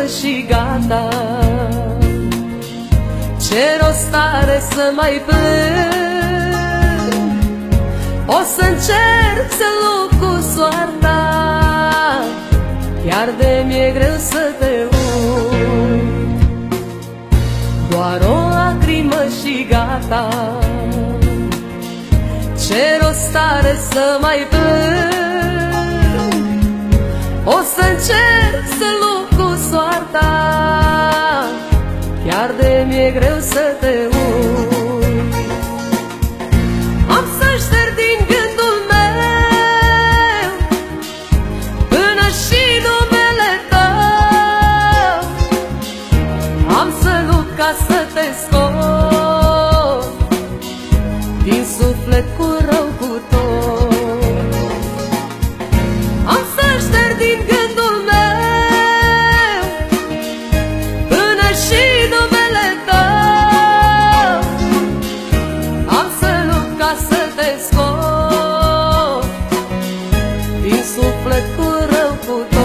și gata. Ce rost are să mai plâng? O să încerc să lupt cu soarta, chiar de mi-e greu să te uit. Doar o lacrimă și gata. Ce rost are să mai plâng? O să încerc să lupt cu soarta, chiar de mi-e greu să te uit. Am să șterg din gândul meu până și numele tău. Am să lupt ca să te scot din suflet cu rău cu tot. Am să șterg din gândul meu până și numele tău. Am să lupt ca să te scot din suflet cu rău cu tot.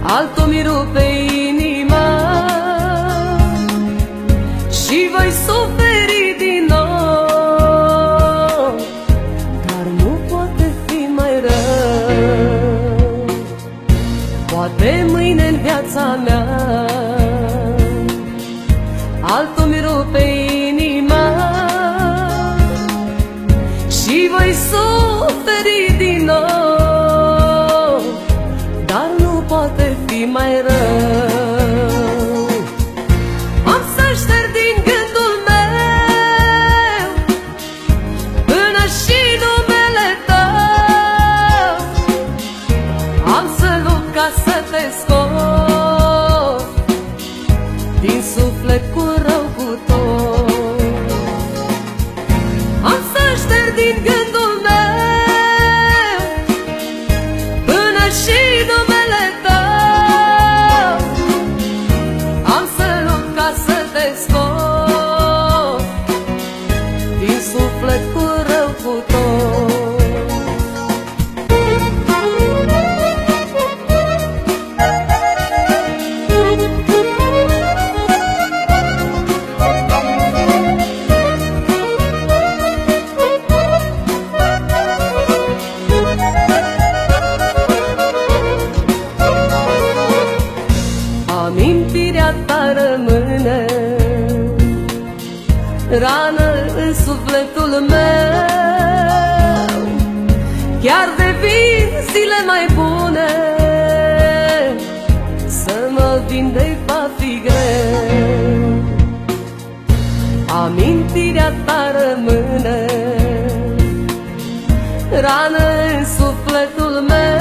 Altul mi rupe inima și voi suferi din nou, dar nu poate fi mai rău. Poate mâine în viața mea altul mi rupe inima și voi suferi din nou, dar nu poate fi mai rău. Am să șterg din gândul meu până și numele tău. Am să lupt ca să te scot din suflet cu rău cu tot. Am să șterg din gândul meu până și numele tău. Am să lupt ca să te scot din suflet cu rău cu tot. Amintirea ta rămâne rană în sufletul meu, chiar devin zile mai bune, să mă vindec va fi greu. Amintirea ta rămâne rană în sufletul meu,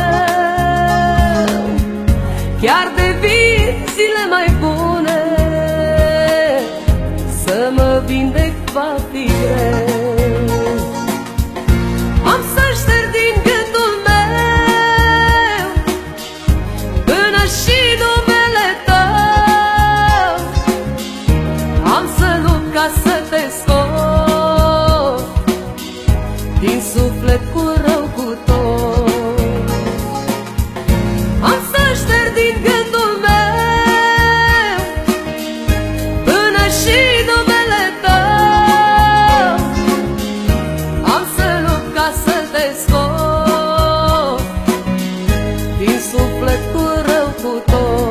chiar devin zile mai bune, să mă vindec va fi greu. Am să șterg din gândul meu până și numele tău. Am să lupt ca să te scot din suflet cu rău cu tot. Am să șterg din gândul meu până și numele tău. Am să lupt ca să te scot din suflet cu rău cu tot.